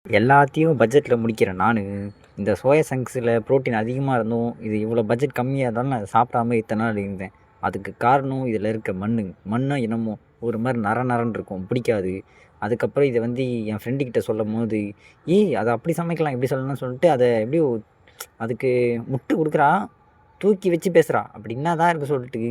எல்லாத்தையும் பட்ஜெட்டில் முடிக்கிற நான் இந்த சோயா சங்க்ஸில் ப்ரோட்டீன் அதிகமாக இருந்தும் இது இவ்வளோ பட்ஜெட் கம்மியாக இருந்தாலும் நான் சாப்பிடாம இத்தனை நாள் இருந்தேன். அதுக்கு காரணம் இதில் இருக்க மண்ணா என்னமோ ஒரு மாதிரி நரன்னு இருக்கும், பிடிக்காது. அதுக்கப்புறம் இதை வந்து என் ஃப்ரெண்டுக்கிட்ட சொல்லும்போது, ஏய் அதை அப்படி சமைக்கலாம் இப்படி சொல்லணும்னு சொல்லிட்டு அதை எப்படியோ அதுக்கு முட்டு கொடுக்குறா, தூக்கி வச்சு பேசுகிறா. அப்படி என்னதான் இருக்குது சொல்லிட்டு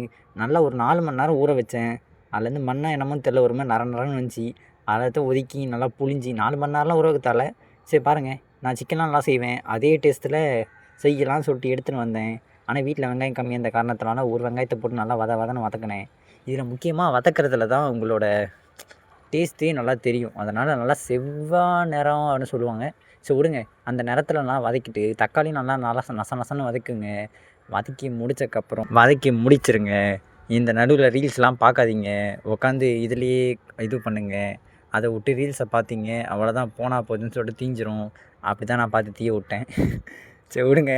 நல்லா ஒரு 4 மணி நேரம் ஊற வச்சேன். அதுலேருந்து மண்ணா என்னமோ தெரில, ஒரு மாதிரி நரன்னு வந்துச்சு. அதை ஒதுக்கி நல்லா புழிஞ்சி 4 மணி நேரம்லாம் ஊற வைத்தால. சரி பாருங்கள், நான் சிக்கன்லாம் நல்லா செய்வேன், அதே டேஸ்ட்டில் செய்யலாம்னு சொல்லிட்டு எடுத்துன்னு வந்தேன். ஆனால் வீட்டில் வெங்காயம் கம்மியாக இருந்த காரணத்தினால ஒரு வெங்காயத்தை போட்டு நல்லா வதன்னு வதக்கினேன். இதில் முக்கியமாக வதக்கிறதுல தான் உங்களோட டேஸ்ட்டே நல்லா தெரியும். அதனால் நல்லா செவ்வா நிறம் அப்படின்னு சொல்லுவாங்க. ஸோ விடுங்க, அந்த நிறத்துல நல்லா வதக்கிட்டு தக்காளியும் நல்லா நசன்னு வதக்குங்க. வதக்கி முடிச்சிருங்க. இந்த நடுவில் ரீல்ஸ்லாம் பார்க்காதீங்க, உட்காந்து இதுலேயே இது பண்ணுங்கள். அதை விட்டு ரீல்ஸை பார்த்தீங்க அவ்வளோதான், போனால் போதுன்னு சொல்லிட்டு தீஞ்சிரும். அப்படி தான் நான் பார்த்து தீய விட்டேன். சரி விடுங்க,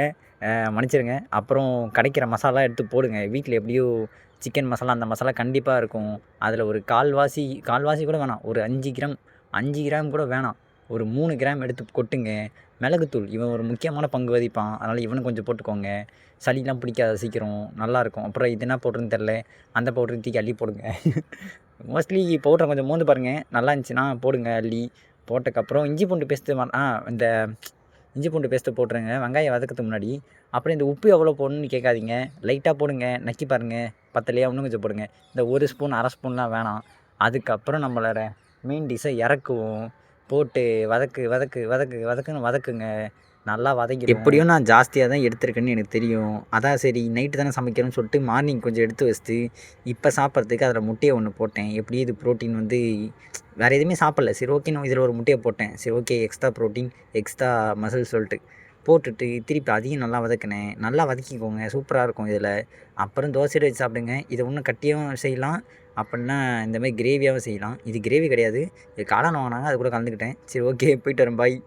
மன்னிச்சிருங்க. அப்புறம் கிடைக்கிற மசாலா எடுத்து போடுங்க. வீட்டில் எப்படியோ சிக்கன் மசாலா அந்த மசாலா கண்டிப்பாக இருக்கும். அதில் ஒரு கால்வாசி கூட வேணாம், ஒரு 5 கிராம் கூட வேணாம், ஒரு 3 கிராம் எடுத்து கொட்டுங்க. மிளகுத்தூள் இவன் ஒரு முக்கியமான பங்கு வகிப்பான், அதனால் இவனை கொஞ்சம் போட்டுக்கோங்க. சளிலாம் பிடிக்காத சீக்கிரம் நல்லாயிருக்கும். அப்புறம் இது என்ன பவுட்ருன்னு தெரில, அந்த பவுட்ரு தூக்கி அள்ளி போடுங்க. மோஸ்ட்லி பவுட்ரை கொஞ்சம் மோந்து பாருங்கள், நல்லா இருந்துச்சுன்னா போடுங்க அள்ளி. போட்டதுக்கப்புறம் இஞ்சி பூண்டு பேஸ்ட்டு இந்த இஞ்சி பூண்டு பேஸ்ட்டு போட்டுருங்க வெங்காயம் வதக்கிறதுக்கு முன்னாடி. அப்புறம் இந்த உப்பு எவ்வளோ போடணும்னு கேட்காதீங்க, லைட்டாக போடுங்க. நக்கி பாருங்கள், பத்தலையா இன்னும் கொஞ்சம் போடுங்க. இந்த 1 ஸ்பூன் 1/2 ஸ்பூன்லாம் வேணாம். அதுக்கப்புறம் நம்மளோட மெயின் டிஷ்ஷை இறக்குவோம். போட்டு வதக்குன்னு வதக்குங்க. நல்லா வதங்கிடும். எப்படியும் நான் ஜாஸ்தியாக தான் எடுத்திருக்கேன்னு எனக்கு தெரியும். அதான் சரி நைட்டு தானே சமைக்கிறேன்னு சொல்லிட்டு மார்னிங் கொஞ்சம் எடுத்து வச்சுட்டு இப்போ சாப்பிட்றதுக்கு அதில் முட்டையை ஒன்று போட்டேன். எப்படி இது ப்ரோட்டீன் வந்து வேறு எதுவுமே சாப்பிடல. சரி ஓகே, நான் இதில் ஒரு முட்டையை போட்டேன். சரி okay, extra protein extra muscle சொல்லிட்டு போட்டுட்டு திருப்பி அதையும் நல்லா வதக்கினேன். நல்லா வதக்கிக்கோங்க, சூப்பராக இருக்கும் இதில். அப்புறம் தோசையில் வச்சு சாப்பிடுங்க. இதை இன்னும் கட்டியாகவும் செய்யலாம், அப்படின்னா இந்தமாதிரி கிரேவியாகவும் செய்யலாம். இது கிரேவி கிடையாது, இது காளான் வாங்கினாங்க, அது கூட கலந்துக்கிட்டேன். சரி ஓகே, போயிட்டு வரேன், பாய்.